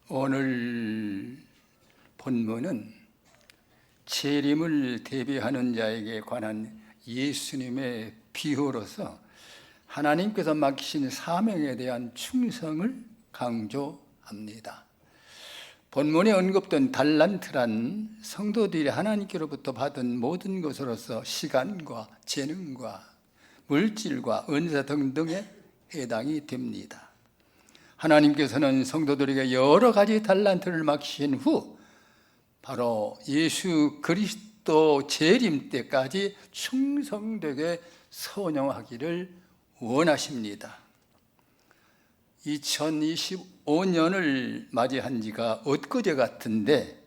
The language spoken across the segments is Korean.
오늘 본문은 재림을 대비하는 자에게 관한 예수님의 비유로서 하나님께서 맡기신 사명에 대한 충성을 강조합니다. 본문에 언급된 달란트란 성도들이 하나님께로부터 받은 모든 것으로서 시간과 재능과 물질과 은사 등등에 해당이 됩니다. 하나님께서는 성도들에게 여러 가지 달란트를 맡기신 후 바로 예수 그리스도 재림 때까지 충성되게 선용하기를 원하십니다. 2025년을 맞이한 지가 엊그제 같은데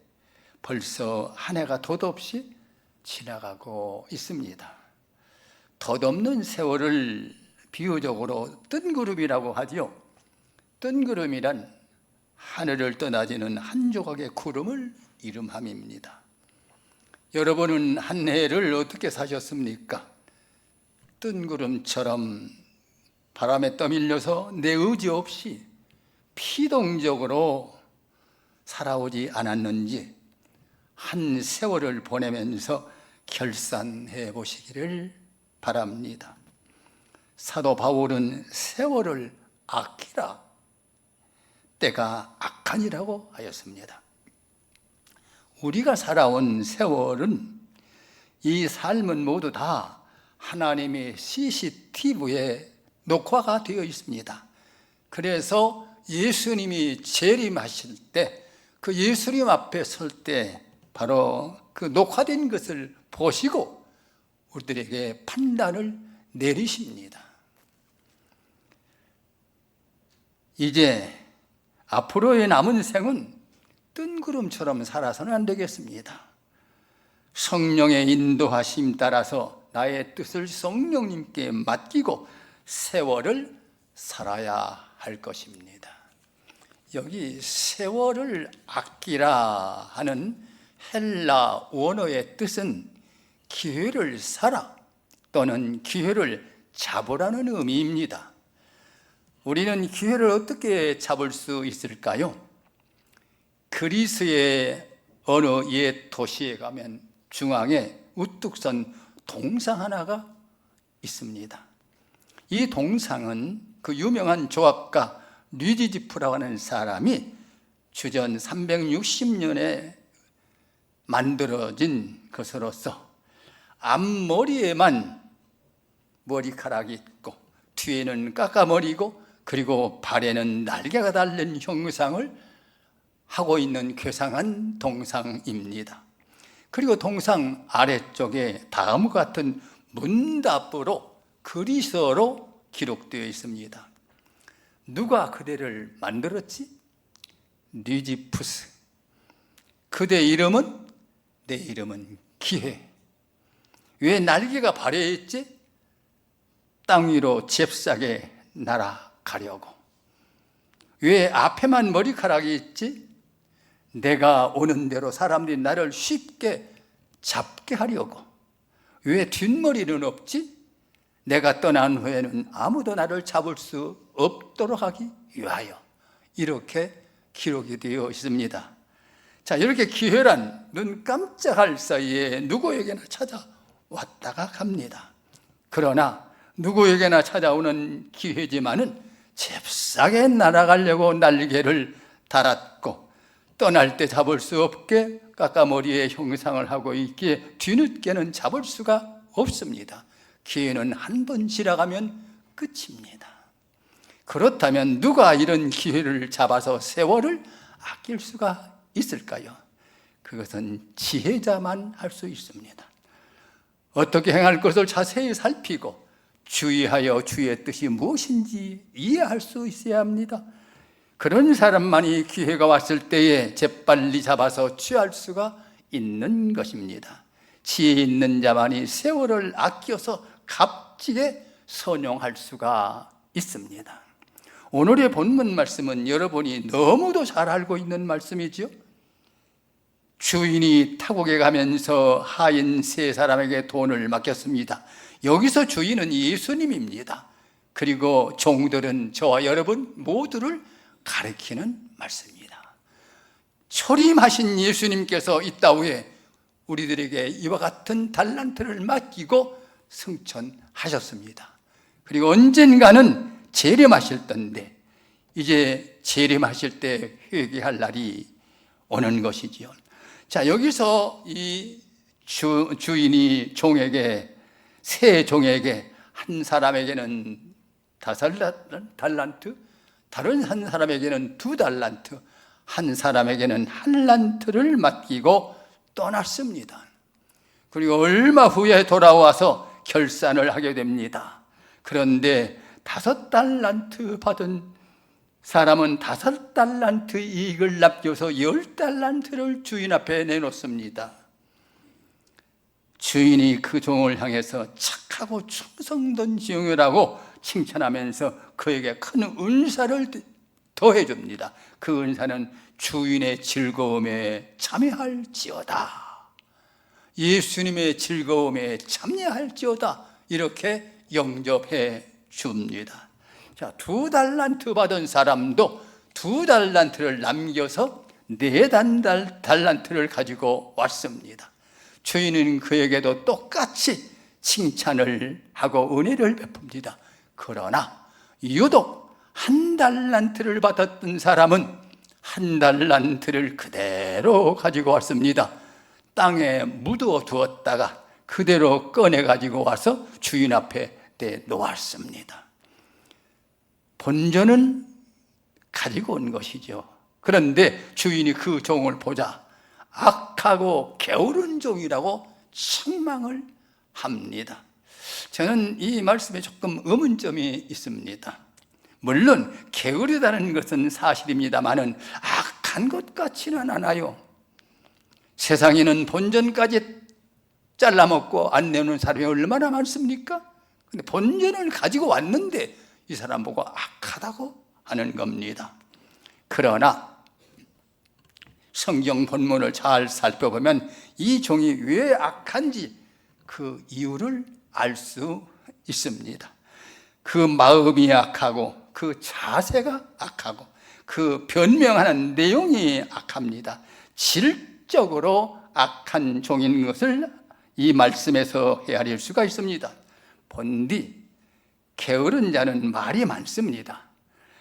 벌써 한 해가 덧없이 지나가고 있습니다. 덧없는 세월을 비유적으로 뜬구름이라고 하지요. 뜬구름이란 하늘을 떠나지는 한 조각의 구름을 이름함입니다. 여러분은 한 해를 어떻게 사셨습니까? 뜬구름처럼 바람에 떠밀려서 내 의지 없이 피동적으로 살아오지 않았는지 한 세월을 보내면서 결산해 보시기를 바랍니다. 사도 바울은 세월을 아끼라, 때가 악하니라고 하였습니다. 우리가 살아온 세월은, 이 삶은 모두 다 하나님의 CCTV에 녹화가 되어 있습니다. 그래서 예수님이 재림하실 때, 그 예수님 앞에 설 때 바로 그 녹화된 것을 보시고 우리들에게 판단을 내리십니다. 이제 앞으로의 남은 생은 뜬구름처럼 살아서는 안 되겠습니다. 성령의 인도하심 따라서 나의 뜻을 성령님께 맡기고 세월을 살아야 할 것입니다. 여기 세월을 아끼라 하는 헬라 원어의 뜻은 기회를 살아 또는 기회를 잡으라는 의미입니다. 우리는 기회를 어떻게 잡을 수 있을까요? 그리스의 어느 옛 도시에 가면 중앙에 우뚝 선 동상 하나가 있습니다. 이 동상은 그 유명한 조합가 류디지프라고 하는 사람이 주전 360년에 만들어진 것으로서 앞머리에만 머리카락이 있고 뒤에는 깎아머리고 그리고 발에는 날개가 달린 형상을 하고 있는 괴상한 동상입니다. 그리고 동상 아래쪽에 다음과 같은 문답으로 그리스어로 기록되어 있습니다. 누가 그대를 만들었지? 류디푸스. 그대 이름은? 내 이름은 기회. 왜 날개가 발에 있지? 땅 위로 잽싸게 날아가려고. 왜 앞에만 머리카락이 있지? 내가 오는 대로 사람들이 나를 쉽게 잡게 하려고. 왜 뒷머리는 없지? 내가 떠난 후에는 아무도 나를 잡을 수 없도록 하기 위하여. 이렇게 기록이 되어 있습니다. 자, 이렇게 기회란 눈 깜짝할 사이에 누구에게나 찾아왔다가 갑니다. 그러나 누구에게나 찾아오는 기회지만은 잽싸게 날아가려고 날개를 달았고 떠날 때 잡을 수 없게 깎아머리의 형상을 하고 있기에 뒤늦게는 잡을 수가 없습니다. 기회는 한 번 지나가면 끝입니다. 그렇다면 누가 이런 기회를 잡아서 세월을 아낄 수가 있을까요? 그것은 지혜자만 할 수 있습니다. 어떻게 행할 것을 자세히 살피고 주의하여 주의 뜻이 무엇인지 이해할 수 있어야 합니다. 그런 사람만이 기회가 왔을 때에 재빨리 잡아서 취할 수가 있는 것입니다. 지혜 있는 자만이 세월을 아껴서 값지게 선용할 수가 있습니다. 오늘의 본문 말씀은 여러분이 너무도 잘 알고 있는 말씀이죠. 주인이 타국에 가면서 하인 세 사람에게 돈을 맡겼습니다. 여기서 주인은 예수님입니다. 그리고 종들은 저와 여러분 모두를 가리키는 말씀입니다. 초림하신 예수님께서 이 땅에 우리들에게 이와 같은 달란트를 맡기고 승천하셨습니다. 그리고 언젠가는 재림하실 텐데 이제 재림하실 때 회개할 날이 오는 것이지요. 자, 여기서 이 주인이 종에게, 세 종에게, 한 사람에게는 5달란트, 다른 한 사람에게는 2달란트, 한 사람에게는 1달란트를 맡기고 떠났습니다. 그리고 얼마 후에 돌아와서 결산을 하게 됩니다. 그런데 5달란트 받은 사람은 5달란트 이익을 남겨서 10달란트를 주인 앞에 내놓습니다. 주인이 그 종을 향해서 착하고 충성된 종이라고 칭찬하면서 그에게 큰 은사를 더해줍니다. 그 은사는 주인의 즐거움에 참여할지어다, 예수님의 즐거움에 참여할지어다, 이렇게 영접해 줍니다. 자, 2달란트 받은 사람도 2달란트를 남겨서 4달란트를 가지고 왔습니다. 주인은 그에게도 똑같이 칭찬을 하고 은혜를 베풉니다. 그러나 유독 1달란트를 받았던 사람은 1달란트를 그대로 가지고 왔습니다. 땅에 묻어 두었다가 그대로 꺼내 가지고 와서 주인 앞에 내놓았습니다. 본전은 가지고 온 것이죠. 그런데 주인이 그 종을 보자 악하고 게으른 종이라고 책망을 합니다. 저는 이 말씀에 조금 의문점이 있습니다. 물론 게으르다는 것은 사실입니다만은 악한 것 같지는 않아요. 세상에는 본전까지 잘라먹고 안 내놓은 사람이 얼마나 많습니까? 근데 본전을 가지고 왔는데 이 사람 보고 악하다고 하는 겁니다. 그러나 성경 본문을 잘 살펴보면 이 종이 왜 악한지 그 이유를 알 수 있습니다. 그 마음이 악하고 그 자세가 악하고 그 변명하는 내용이 악합니다. 질적으로 악한 종인 것을 이 말씀에서 헤아릴 수가 있습니다. 본디 게으른 자는 말이 많습니다.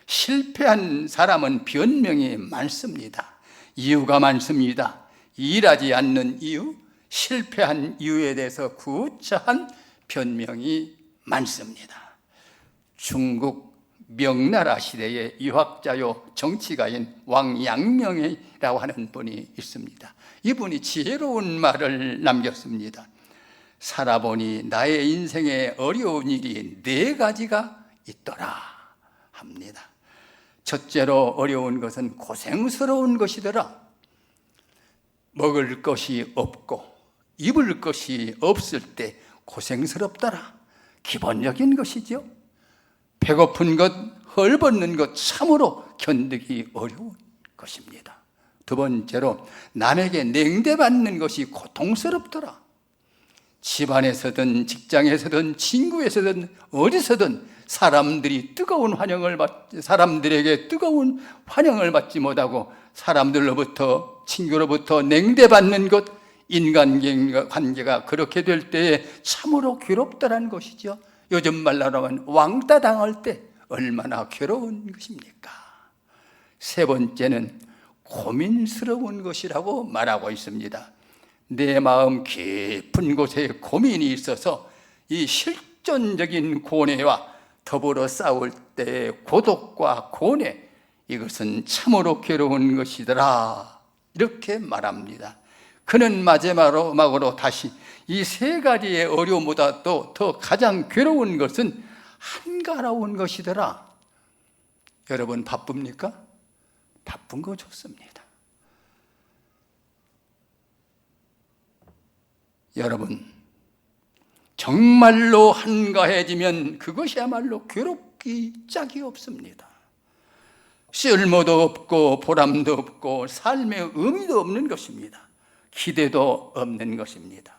실패한 사람은 변명이 많습니다. 이유가 많습니다. 일하지 않는 이유, 실패한 이유에 대해서 구차한 변명이 많습니다. 중국 명나라 시대의 유학자요 정치가인 왕양명이라고 하는 분이 있습니다. 이분이 지혜로운 말을 남겼습니다. 살아보니 나의 인생에 어려운 일이 4가지가 있더라 합니다. 첫째로 어려운 것은 고생스러운 것이더라. 먹을 것이 없고 입을 것이 없을 때 고생스럽더라. 기본적인 것이죠. 배고픈 것, 헐벗는 것 참으로 견디기 어려운 것입니다. 두 번째로 남에게 냉대받는 것이 고통스럽더라. 집안에서든 직장에서든 친구에서든 어디서든 사람들에게 뜨거운 환영을 받지 못하고 사람들로부터, 친구로부터 냉대받는 것, 인간관계가 그렇게 될 때에 참으로 괴롭다는 것이죠. 요즘 말로 하면 왕따 당할 때 얼마나 괴로운 것입니까? 세 번째는 고민스러운 것이라고 말하고 있습니다. 내 마음 깊은 곳에 고민이 있어서 이 실존적인 고뇌와 더불어 싸울 때의 고독과 고뇌, 이것은 참으로 괴로운 것이더라, 이렇게 말합니다. 그는 마지막으로 다시 이 3가지의 어려움보다 또 더 가장 괴로운 것은 한가로운 것이더라. 여러분 바쁩니까? 바쁜 거 좋습니다. 여러분 정말로 한가해지면 그것이야말로 괴롭기 짝이 없습니다. 쓸모도 없고 보람도 없고 삶의 의미도 없는 것입니다. 기대도 없는 것입니다.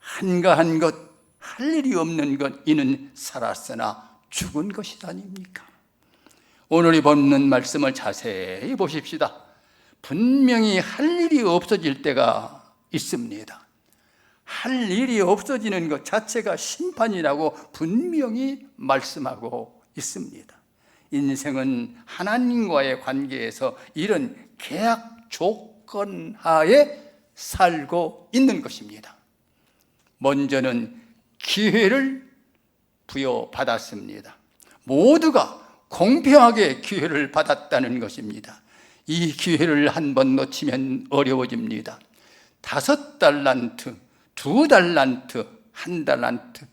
한가한 것, 할 일이 없는 것, 이는 살았으나 죽은 것이 아닙니까? 오늘 이 본문 말씀을 자세히 보십시다. 분명히 할 일이 없어질 때가 있습니다. 할 일이 없어지는 것 자체가 심판이라고 분명히 말씀하고 있습니다. 인생은 하나님과의 관계에서 이런 계약 조건 하에 살고 있는 것입니다. 먼저는 기회를 부여받았습니다. 모두가 공평하게 기회를 받았다는 것입니다. 이 기회를 한 번 놓치면 어려워집니다. 5달란트, 2달란트, 1달란트.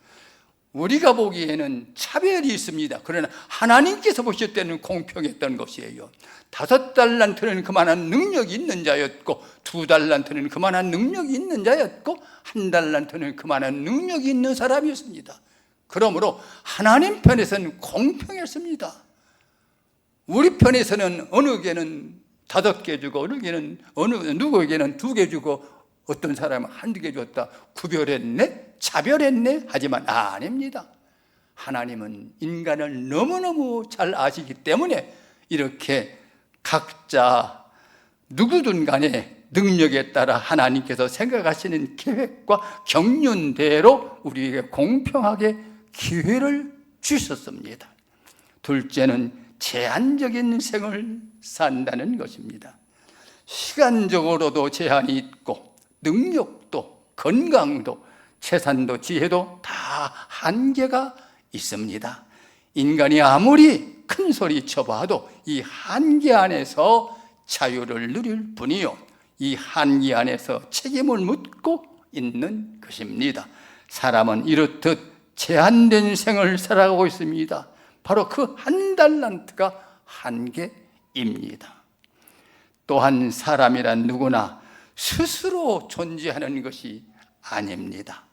우리가 보기에는 차별이 있습니다. 그러나 하나님께서 보실 때는 공평했던 것이에요. 5달란트는 그만한 능력이 있는 자였고, 2달란트는 그만한 능력이 있는 자였고, 1달란트는 그만한 능력이 있는 사람이었습니다. 그러므로 하나님 편에서는 공평했습니다. 우리 편에서는 어느 개는 5개 주고, 어느 개는 누구에게는 2개 주고, 어떤 사람은 1개 줬다, 구별했네, 차별했네. 하지만 아닙니다. 하나님은 인간을 너무너무 잘 아시기 때문에 이렇게 각자 누구든 간에 능력에 따라 하나님께서 생각하시는 계획과 경륜대로 우리에게 공평하게 기회를 주셨습니다. 둘째는 제한적인 생을 산다는 것입니다. 시간적으로도 제한이 있고, 능력도, 건강도, 재산도, 지혜도 다 한계가 있습니다. 인간이 아무리 큰 소리 쳐봐도 이 한계 안에서 자유를 누릴 뿐이요, 이 한계 안에서 책임을 묻고 있는 것입니다. 사람은 이렇듯 제한된 생을 살아가고 있습니다. 바로 그 1달란트가 한계입니다. 또한 사람이란 누구나 스스로 존재하는 것이 아닙니다.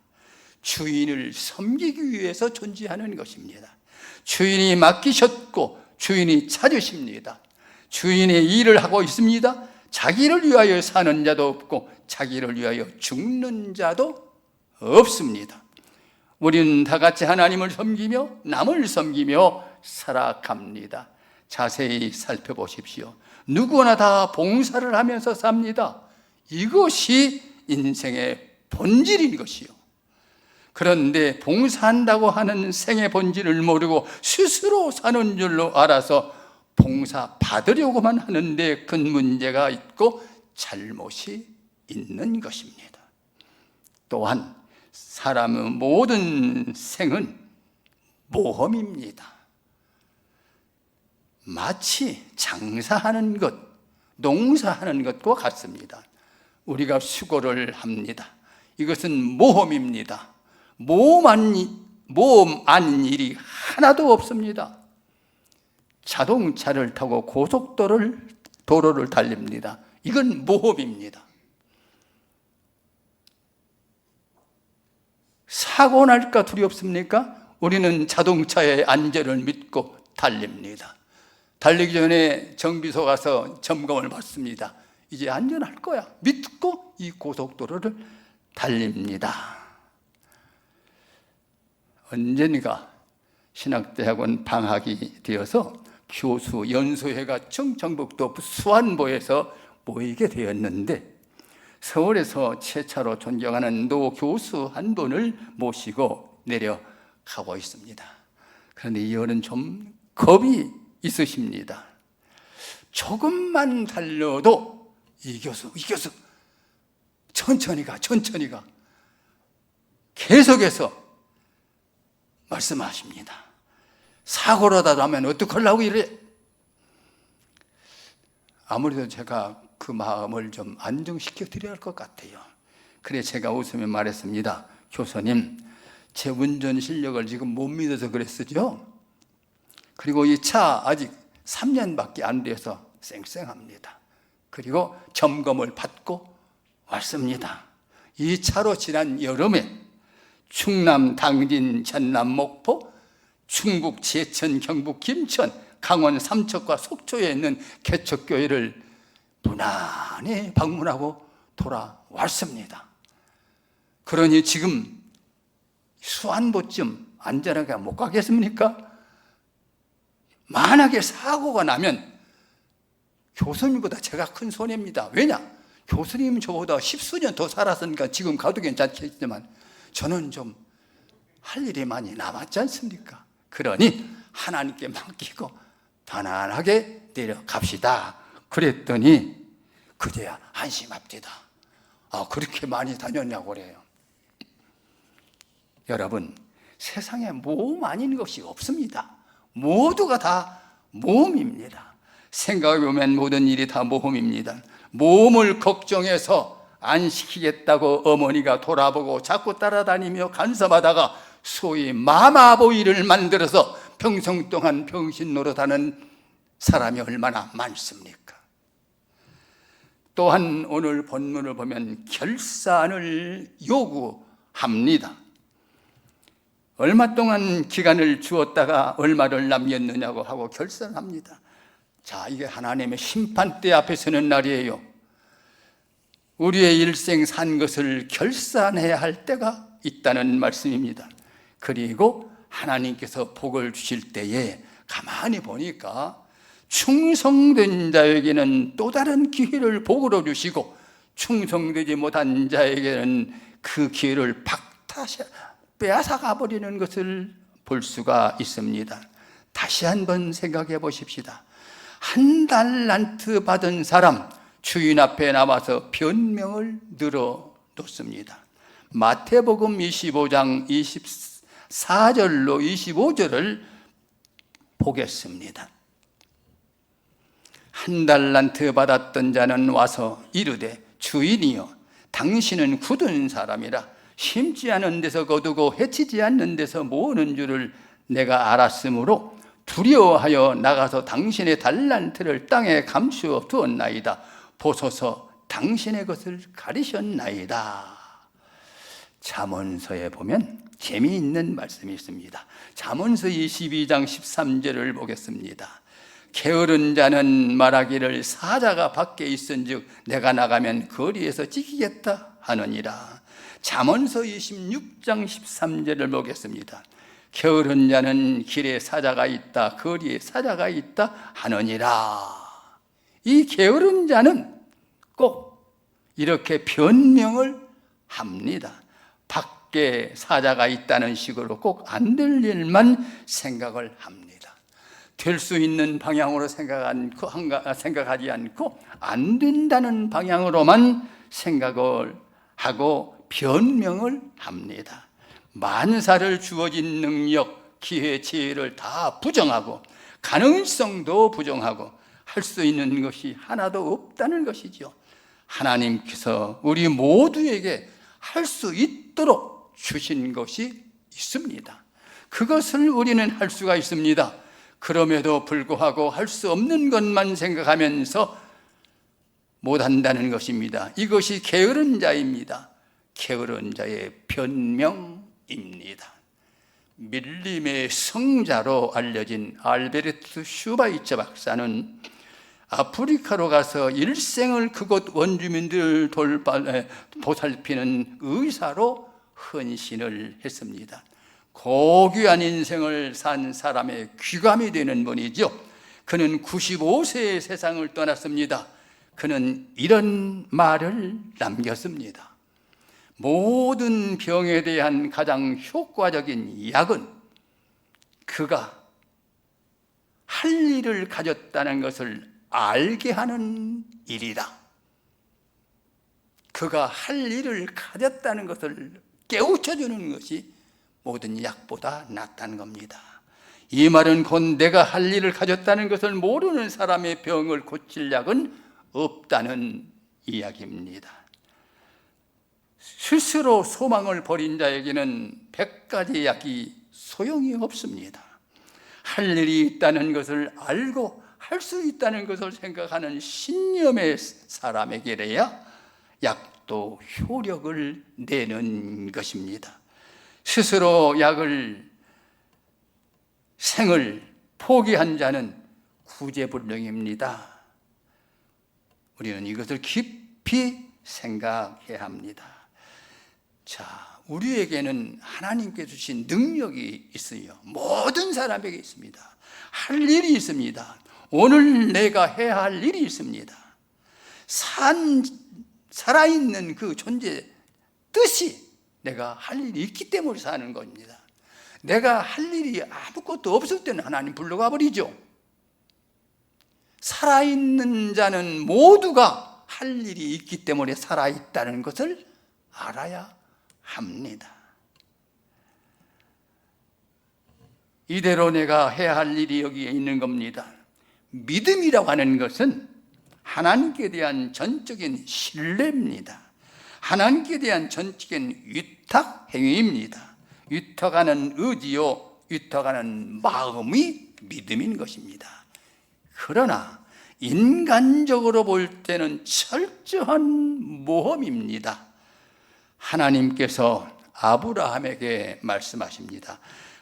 주인을 섬기기 위해서 존재하는 것입니다. 주인이 맡기셨고 주인이 찾으십니다. 주인의 일을 하고 있습니다. 자기를 위하여 사는 자도 없고 자기를 위하여 죽는 자도 없습니다. 우리는 다 같이 하나님을 섬기며 남을 섬기며 살아갑니다. 자세히 살펴보십시오. 누구나 다 봉사를 하면서 삽니다. 이것이 인생의 본질인 것이요. 그런데 봉사한다고 하는 생의 본질을 모르고 스스로 사는 줄로 알아서 봉사 받으려고만 하는데 큰 문제가 있고 잘못이 있는 것입니다. 또한 사람의 모든 생은 모험입니다. 마치 장사하는 것, 농사하는 것과 같습니다. 우리가 수고를 합니다. 이것은 모험입니다. 모험 아닌 일이 하나도 없습니다. 자동차를 타고 도로를 달립니다. 이건 모험입니다. 사고 날까 두렵습니까? 우리는 자동차의 안전을 믿고 달립니다. 달리기 전에 정비소 가서 점검을 받습니다. 이제 안전할 거야 믿고 이 고속도로를 달립니다. 언젠가 신학대학원 방학이 되어서 교수 연수회가 충청북도 수안보에서 모이게 되었는데, 서울에서 최차로 존경하는 노 교수 한 분을 모시고 내려가고 있습니다. 그런데 이 어른 좀 겁이 있으십니다. 조금만 달려도 이 교수 천천히 가 계속해서 말씀하십니다. 사고라도 나면 어떡하려고 이래. 아무래도 제가 그 마음을 좀 안정시켜 드려야 할 것 같아요. 그래 제가 웃으며 말했습니다. 교수님, 제 운전 실력을 지금 못 믿어서 그랬으죠? 그리고 이 차 아직 3년밖에 안 돼서 쌩쌩합니다. 그리고 점검을 받고 왔습니다. 이 차로 지난 여름에 충남 당진, 전남 목포, 충북 제천, 경북 김천, 강원 삼척과 속초에 있는 개척교회를 무난히 방문하고 돌아왔습니다. 그러니 지금 수안보쯤 안전하게 못 가겠습니까? 만약에 사고가 나면 교수님보다 제가 큰 손해입니다. 왜냐? 교수님은 저보다 10수년 더 살았으니까 지금 가도 괜찮겠지만 저는 좀 할 일이 많이 남았지 않습니까? 그러니 하나님께 맡기고 편안하게 내려갑시다. 그랬더니 그제야 안심합니다. 그렇게 많이 다녔냐고 그래요. 여러분, 세상에 모험 아닌 것이 없습니다. 모두가 다 모험입니다. 생각해보면 모든 일이 다 모험입니다. 모험을 걱정해서 안 시키겠다고 어머니가 돌아보고 자꾸 따라다니며 간섭하다가 소위 마마보이를 만들어서 평생 동안 병신 노릇하는 사람이 얼마나 많습니까? 또한 오늘 본문을 보면 결산을 요구합니다. 얼마 동안 기간을 주었다가 얼마를 남겼느냐고 하고 결산합니다. 자, 이게 하나님의 심판대 앞에 서는 날이에요. 우리의 일생 산 것을 결산해야 할 때가 있다는 말씀입니다. 그리고 하나님께서 복을 주실 때에 가만히 보니까 충성된 자에게는 또 다른 기회를 복으로 주시고 충성되지 못한 자에게는 그 기회를 빼앗아가 버리는 것을 볼 수가 있습니다. 다시 한번 생각해 보십시다. 한 달란트 받은 사람 주인 앞에 나와서 변명을 늘어놓습니다. 마태복음 25장 24절로 25절을 보겠습니다. 한 달란트 받았던 자는 와서 이르되 주인이여 당신은 굳은 사람이라 심지 않은 데서 거두고 해치지 않는 데서 모으는 줄을 내가 알았으므로 두려워하여 나가서 당신의 달란트를 땅에 감추어 두었나이다. 보소서 당신의 것을 가리셨나이다. 잠언서에 보면 재미있는 말씀이 있습니다. 잠언서 22장 13절을 보겠습니다. 게으른 자는 말하기를 사자가 밖에 있은즉 내가 나가면 거리에서 지키겠다 하느니라. 잠언서 26장 13절을 보겠습니다. 게으른 자는 길에 사자가 있다, 거리에 사자가 있다 하느니라. 이 게으른 자는 꼭 이렇게 변명을 합니다. 밖에 사자가 있다는 식으로 꼭 안 될 일만 생각을 합니다. 될 수 있는 방향으로 생각하지 않고 안 된다는 방향으로만 생각을 하고 변명을 합니다. 만사를 주어진 능력, 기회, 지혜를 다 부정하고 가능성도 부정하고 할 수 있는 것이 하나도 없다는 것이죠. 하나님께서 우리 모두에게 할 수 있도록 주신 것이 있습니다. 그것을 우리는 할 수가 있습니다. 그럼에도 불구하고 할 수 없는 것만 생각하면서 못한다는 것입니다. 이것이 게으른 자입니다. 게으른 자의 변명입니다. 밀림의 성자로 알려진 알베르트 슈바이처 박사는 아프리카로 가서 일생을 그곳 원주민들을 보살피는 의사로 헌신을 했습니다. 고귀한 인생을 산 사람의 귀감이 되는 분이죠. 그는 95세에 세상을 떠났습니다. 그는 이런 말을 남겼습니다. 모든 병에 대한 가장 효과적인 약은 그가 할 일을 가졌다는 것을 알게 하는 일이다. 그가 할 일을 가졌다는 것을 깨우쳐주는 것이 모든 약보다 낫다는 겁니다. 이 말은 곧 내가 할 일을 가졌다는 것을 모르는 사람의 병을 고칠 약은 없다는 이야기입니다. 스스로 소망을 버린 자에게는 100가지 약이 소용이 없습니다. 할 일이 있다는 것을 알고 할 수 있다는 것을 생각하는 신념의 사람에게래야 약도 효력을 내는 것입니다. 스스로 생을 포기한 자는 구제불능입니다. 우리는 이것을 깊이 생각해야 합니다. 자, 우리에게는 하나님께 주신 능력이 있어요. 모든 사람에게 있습니다. 할 일이 있습니다. 오늘 내가 해야 할 일이 있습니다. 살아있는 그 존재 뜻이 내가 할 일이 있기 때문에 사는 겁니다. 내가 할 일이 아무것도 없을 때는 하나님 불러가 버리죠. 살아있는 자는 모두가 할 일이 있기 때문에 살아있다는 것을 알아야 합니다. 이대로 내가 해야 할 일이 여기에 있는 겁니다. 믿음이라고 하는 것은 하나님께 대한 전적인 신뢰입니다. 하나님께 대한 전적인 위탁 행위입니다. 위탁하는 의지요, 위탁하는 마음이 믿음인 것입니다. 그러나 인간적으로 볼 때는 철저한 모험입니다. 하나님께서 아브라함에게 말씀하십니다.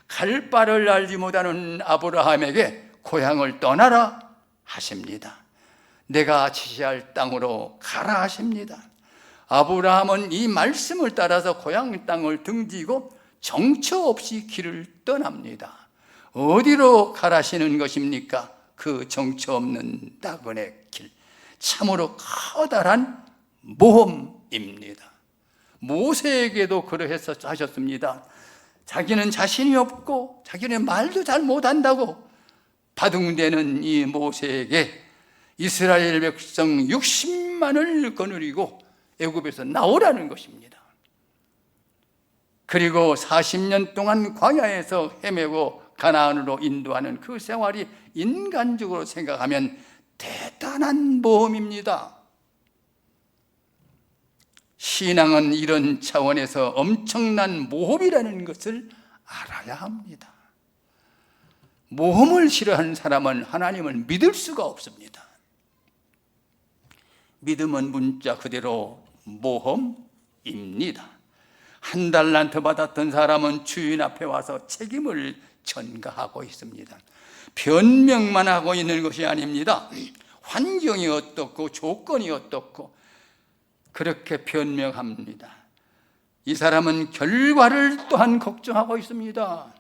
갈 바를 알지 못하는 아브라함에게 고향을 떠나라 하십니다. 내가 지시할 땅으로 가라 하십니다. 아브라함은 이 말씀을 따라서 고향 땅을 등지고 정처 없이 길을 떠납니다. 어디로 가라시는 것입니까? 그 정처 없는 나그네 길, 참으로 커다란 모험입니다. 모세에게도 그러해서 하셨습니다. 자기는 자신이 없고 자기는 말도 잘 못한다고 바둥대는 이 모세에게 이스라엘 백성 60만을 거느리고 애굽에서 나오라는 것입니다. 그리고 40년 동안 광야에서 헤매고 가나안으로 인도하는 그 생활이 인간적으로 생각하면 대단한 모험입니다. 신앙은 이런 차원에서 엄청난 모험이라는 것을 알아야 합니다. 모험을 싫어하는 사람은 하나님을 믿을 수가 없습니다. 믿음은 문자 그대로 모험입니다. 한 달란트 받았던 사람은 주인 앞에 와서 책임을 전가하고 있습니다. 변명만 하고 있는 것이 아닙니다. 환경이 어떻고 조건이 어떻고 그렇게 변명합니다. 이 사람은 결과를 또한 걱정하고 있습니다.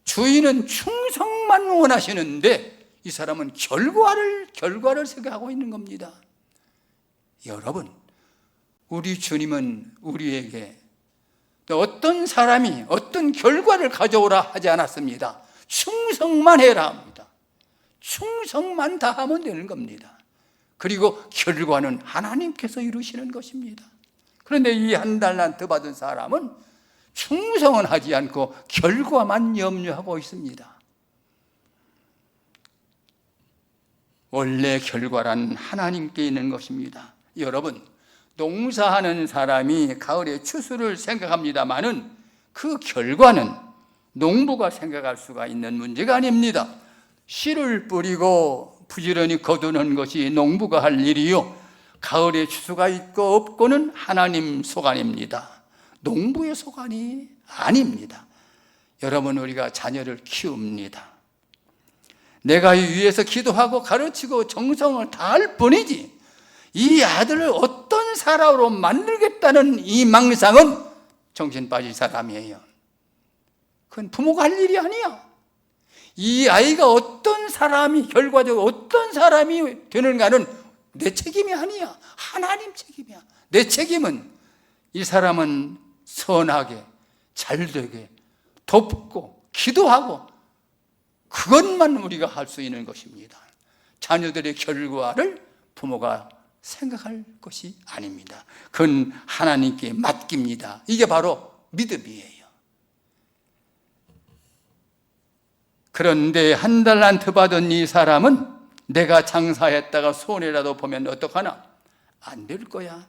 주인은 충성만 원하시는데 이 사람은 결과를 생각하고 있는 겁니다. 여러분, 우리 주님은 우리에게 어떤 사람이 어떤 결과를 가져오라 하지 않았습니다. 충성만 해라 합니다. 충성만 다하면 되는 겁니다. 그리고 결과는 하나님께서 이루시는 것입니다. 그런데 이 한 달란트 받은 사람은 충성은 하지 않고 결과만 염려하고 있습니다. 원래 결과란 하나님께 있는 것입니다. 여러분, 농사하는 사람이 가을에 추수를 생각합니다마는 그 결과는 농부가 생각할 수가 있는 문제가 아닙니다. 씨를 뿌리고 부지런히 거두는 것이 농부가 할 일이요, 가을에 추수가 있고 없고는 하나님 소관입니다. 농부의 소관이 아닙니다. 여러분, 우리가 자녀를 키웁니다. 내가 위에서 기도하고 가르치고 정성을 다할 뿐이지 이 아들을 어떤 사람으로 만들겠다는 이 망상은 정신 빠진 사람이에요. 그건 부모가 할 일이 아니야. 이 아이가 어떤 사람이, 결과적으로 어떤 사람이 되는가는 내 책임이 아니야. 하나님 책임이야. 내 책임은 이 사람은 선하게, 잘되게, 돕고, 기도하고, 그것만 우리가 할 수 있는 것입니다. 자녀들의 결과를 부모가 생각할 것이 아닙니다. 그건 하나님께 맡깁니다. 이게 바로 믿음이에요. 그런데 한 달란트 받은 이 사람은 내가 장사했다가 손해라도 보면 어떡하나? 안 될 거야.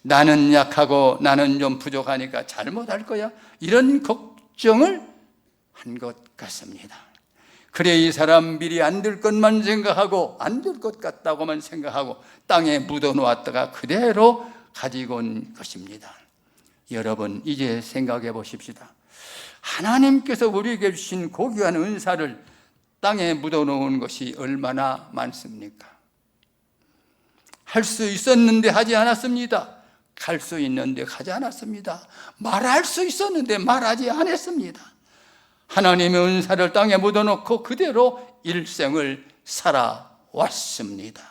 나는 약하고 나는 좀 부족하니까 잘못할 거야. 이런 걱정을 한 것 같습니다. 그래, 이 사람 미리 안 될 것만 생각하고 안 될 것 같다고만 생각하고 땅에 묻어놓았다가 그대로 가지고 온 것입니다. 여러분, 이제 생각해 보십시다. 하나님께서 우리에게 주신 고귀한 은사를 땅에 묻어놓은 것이 얼마나 많습니까? 할 수 있었는데 하지 않았습니다. 갈 수 있는데 가지 않았습니다. 말할 수 있었는데 말하지 않았습니다. 하나님의 은사를 땅에 묻어놓고 그대로 일생을 살아왔습니다.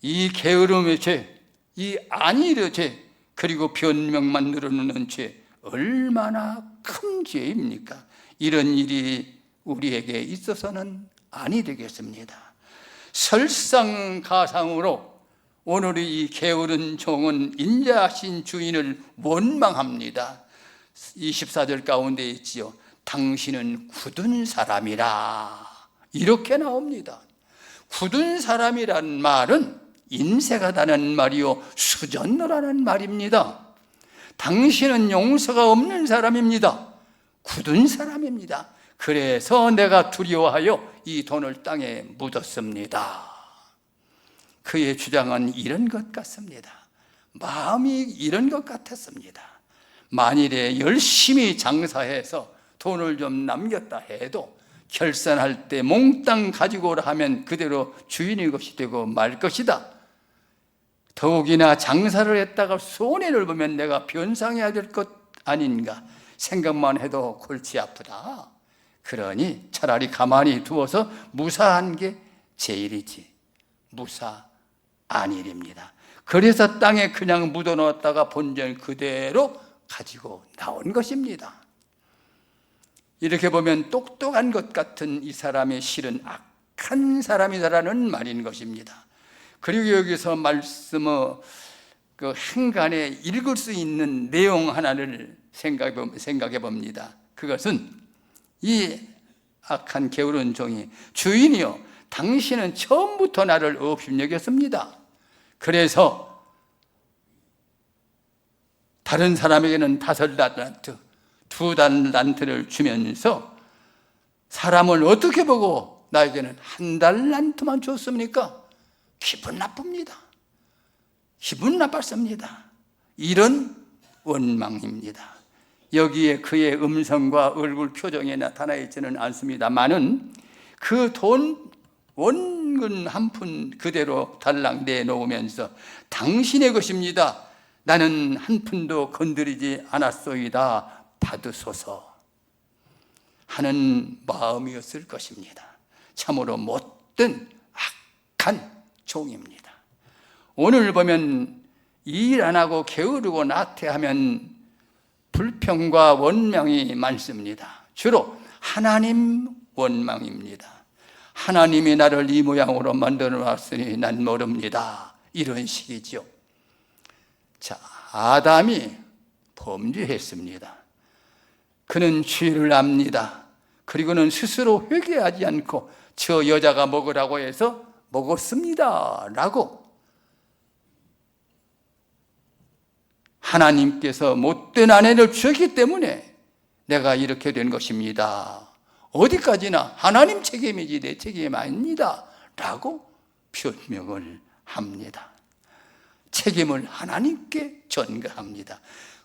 이 게으름의 죄, 이 안일의 죄, 그리고 변명만 늘어놓는 죄, 얼마나 큰 죄입니까? 이런 일이 우리에게 있어서는 아니 되겠습니다. 설상가상으로 오늘 이 게으른 종은 인자하신 주인을 원망합니다. 24절 가운데 있지요. 당신은 굳은 사람이라, 이렇게 나옵니다. 굳은 사람이란 말은 인색하다는 말이요, 수전너라는 말입니다. 당신은 용서가 없는 사람입니다. 굳은 사람입니다. 그래서 내가 두려워하여 이 돈을 땅에 묻었습니다. 그의 주장은 이런 것 같습니다. 마음이 이런 것 같았습니다. 만일에 열심히 장사해서 돈을 좀 남겼다 해도 결산할 때 몽땅 가지고 오라 하면 그대로 주인의 것이 되고 말 것이다. 더욱이나 장사를 했다가 손해를 보면 내가 변상해야 될 것 아닌가 생각만 해도 골치 아프다. 그러니 차라리 가만히 두어서 무사한 게 제일이지, 무사 안일입니다. 그래서 땅에 그냥 묻어놓았다가 본전 그대로 가지고 나온 것입니다. 이렇게 보면 똑똑한 것 같은 이 사람의 실은 악한 사람이다라는 말인 것입니다. 그리고 여기서 말씀의 그 행간에 읽을 수 있는 내용 하나를 생각해 봅니다. 그것은 이 악한 게으른 종이, 주인이요, 당신은 처음부터 나를 업신여겼습니다. 그래서 다른 사람에게는 5달란트, 2달란트를 주면서 사람을 어떻게 보고 나에게는 1달란트만 줬습니까? 기분 나쁩니다. 기분 나빴습니다. 이런 원망입니다. 여기에 그의 음성과 얼굴 표정에 나타나 있지는 않습니다만은 그 돈 원금 한 푼 그대로 달랑 내놓으면서 당신의 것입니다. 나는 한 푼도 건드리지 않았소이다. 받으소서 하는 마음이었을 것입니다. 참으로 못된 악한 종입니다. 오늘 보면 일 안 하고 게으르고 나태하면 불평과 원망이 많습니다. 주로 하나님 원망입니다. 하나님이 나를 이 모양으로 만들어 놨으니 난 모릅니다. 이런 식이죠. 자, 아담이 범죄했습니다. 그는 죄를 압니다. 그리고는 스스로 회개하지 않고 저 여자가 먹으라고 해서 먹었습니다 라고 하나님께서 못된 아내를 주셨기 때문에 내가 이렇게 된 것입니다. 어디까지나 하나님 책임이지 내 책임 아닙니다 라고 변명을 합니다. 책임을 하나님께 전가합니다.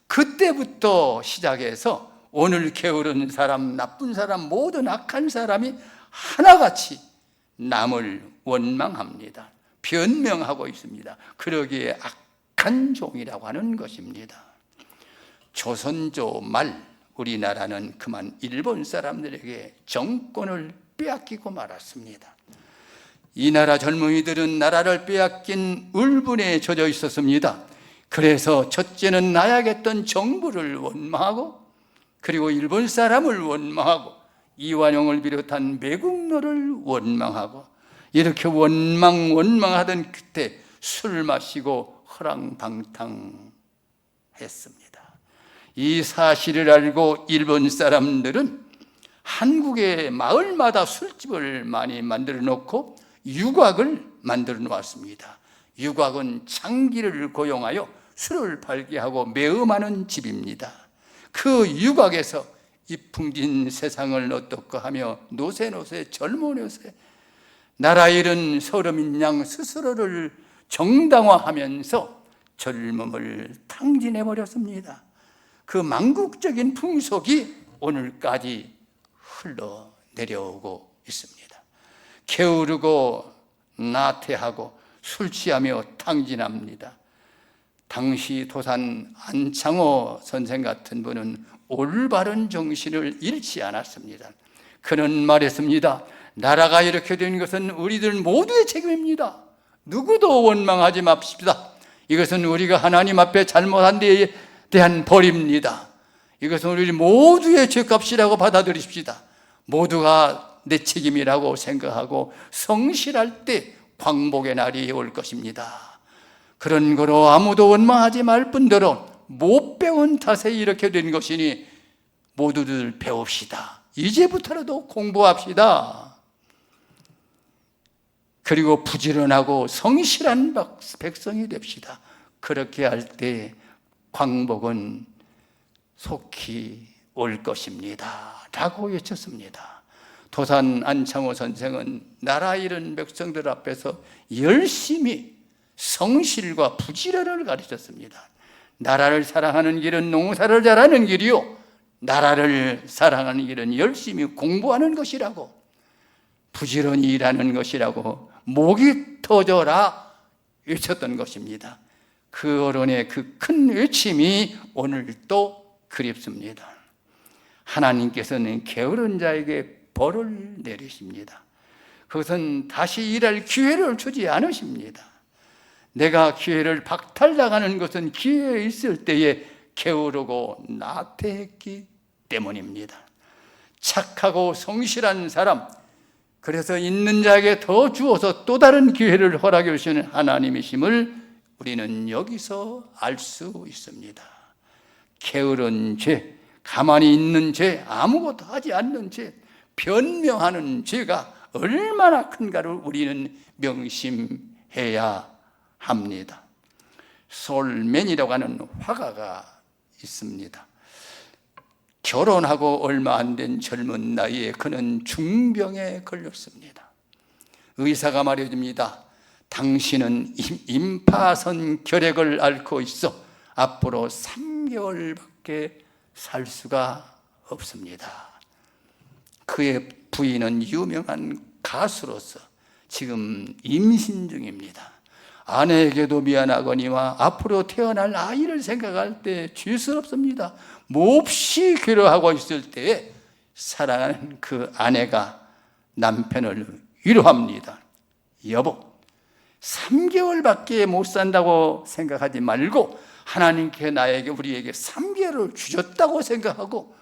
그때부터 시작해서 오늘 게으른 사람, 나쁜 사람, 모든 악한 사람이 하나같이 남을 원망합니다. 변명하고 있습니다. 그러기에 악한 종이라고 하는 것입니다. 조선조 말 우리나라는 그만 일본 사람들에게 정권을 빼앗기고 말았습니다. 이 나라 젊은이들은 나라를 빼앗긴 울분에 젖어 있었습니다. 그래서 첫째는 나약했던 정부를 원망하고, 그리고 일본 사람을 원망하고, 이완용을 비롯한 매국노를 원망하고, 이렇게 원망하던 그때 술 마시고 허랑방탕했습니다. 이 사실을 알고 일본 사람들은 한국의 마을마다 술집을 많이 만들어 놓고 유곽을 만들어 놓았습니다. 유곽은 장기를 고용하여 술을 팔게 하고 매어 많은 집입니다. 그 유곽에서 이풍진 세상을 어떻게 하며 노세노세 젊어노세 나라 잃은 서름인 양 스스로를 정당화하면서 젊음을 탕진해버렸습니다. 그 망국적인 풍속이 오늘까지 흘러내려오고 있습니다. 게으르고 나태하고 술 취하며 탕진합니다. 당시 도산 안창호 선생 같은 분은 올바른 정신을 잃지 않았습니다. 그는 말했습니다. 나라가 이렇게 된 것은 우리들 모두의 책임입니다. 누구도 원망하지 맙시다. 이것은 우리가 하나님 앞에 잘못한 데에 대한 벌입니다. 이것은 우리 모두의 죄값이라고 받아들이십시다. 모두가 내 책임이라고 생각하고 성실할 때 광복의 날이 올 것입니다. 그런 거로 아무도 원망하지 말 뿐더러 못 배운 탓에 이렇게 된 것이니 모두들 배웁시다. 이제부터라도 공부합시다. 그리고 부지런하고 성실한 백성이 됩시다. 그렇게 할 때 광복은 속히 올 것입니다 라고 외쳤습니다. 도산 안창호 선생은 나라 잃은 백성들 앞에서 열심히 성실과 부지런을 가르쳤습니다. 나라를 사랑하는 길은 농사를 잘하는 길이요, 나라를 사랑하는 길은 열심히 공부하는 것이라고, 부지런히 일하는 것이라고 목이 터져라 외쳤던 것입니다. 그 어른의 그 큰 외침이 오늘도 그립습니다. 하나님께서는 게으른 자에게 벌을 내리십니다. 그것은 다시 일할 기회를 주지 않으십니다. 내가 기회를 박탈당하는 것은 기회에 있을 때에 게으르고 나태했기 때문입니다. 착하고 성실한 사람, 그래서 있는 자에게 더 주어서 또 다른 기회를 허락해 주시는 하나님이심을 우리는 여기서 알 수 있습니다. 게으른 죄, 가만히 있는 죄, 아무것도 하지 않는 죄, 변명하는 죄가 얼마나 큰가를 우리는 명심해야 합니다. 솔맨이라고 하는 화가가 있습니다. 결혼하고 얼마 안 된 젊은 나이에 그는 중병에 걸렸습니다. 의사가 말해줍니다. 당신은 임파선 결핵을 앓고 있어 앞으로 3개월밖에 살 수가 없습니다. 그의 부인은 유명한 가수로서 지금 임신 중입니다. 아내에게도 미안하거니와 앞으로 태어날 아이를 생각할 때 죄스럽습니다. 몹시 괴로워하고 있을 때에 사랑하는 그 아내가 남편을 위로합니다. 여보, 3개월밖에 못 산다고 생각하지 말고 하나님께 나에게 우리에게 3개월을 주셨다고 생각하고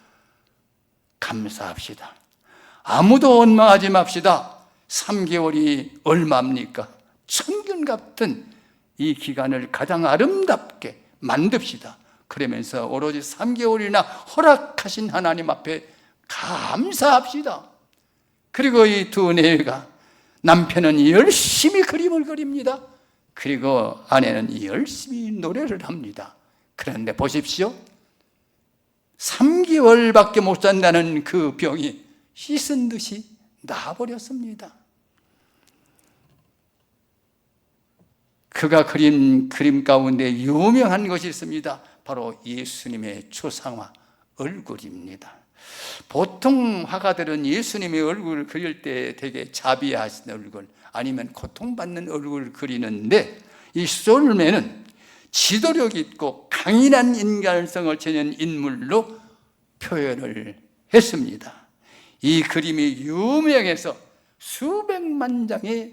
감사합시다. 아무도 원망하지 맙시다. 3개월이 얼마입니까? 천년 같은 이 기간을 가장 아름답게 만듭시다. 그러면서 오로지 3개월이나 허락하신 하나님 앞에 감사합시다. 그리고 이 두 내외가, 남편은 열심히 그림을 그립니다. 그리고 아내는 열심히 노래를 합니다. 그런데 보십시오, 3개월밖에 못 산다는 그 병이 씻은 듯이 나아버렸습니다. 그가 그린 그림 가운데 유명한 것이 있습니다. 바로 예수님의 초상화 얼굴입니다. 보통 화가들은 예수님의 얼굴을 그릴 때 되게 자비하신 얼굴, 아니면 고통받는 얼굴을 그리는데, 이 솔맨은 지도력 있고 강인한 인간성을 지닌 인물로 표현을 했습니다. 이 그림이 유명해서 수백만 장이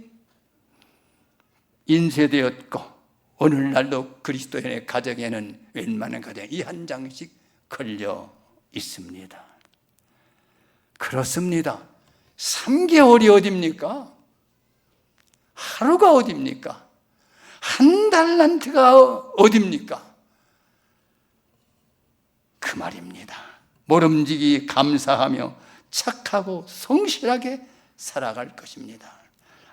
인쇄되었고, 오늘날도 그리스도인의 가정에는 웬만한 가정에 이 한 장씩 걸려 있습니다. 그렇습니다. 3개월이 어딥니까? 하루가 어딥니까? 한 달란트가 어딥니까? 그 말입니다. 모름지기 감사하며 착하고 성실하게 살아갈 것입니다.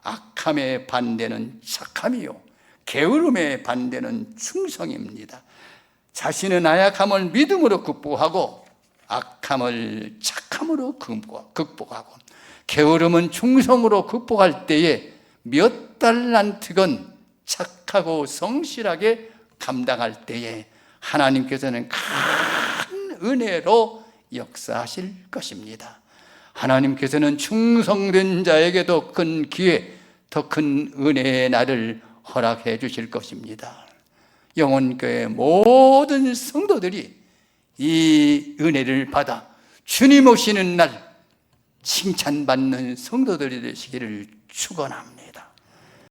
악함의 반대는 착함이요, 게으름의 반대는 충성입니다. 자신의 나약함을 믿음으로 극복하고, 악함을 착함으로 극복하고, 게으름은 충성으로 극복할 때에 몇 달란트건 착하고 성실하게 감당할 때에 하나님께서는 큰 은혜로 역사하실 것입니다. 하나님께서는 충성된 자에게 더 큰 기회, 더 큰 은혜의 날을 허락해 주실 것입니다. 영혼교회 모든 성도들이 이 은혜를 받아 주님 오시는 날, 칭찬받는 성도들이 되시기를 축원합니다.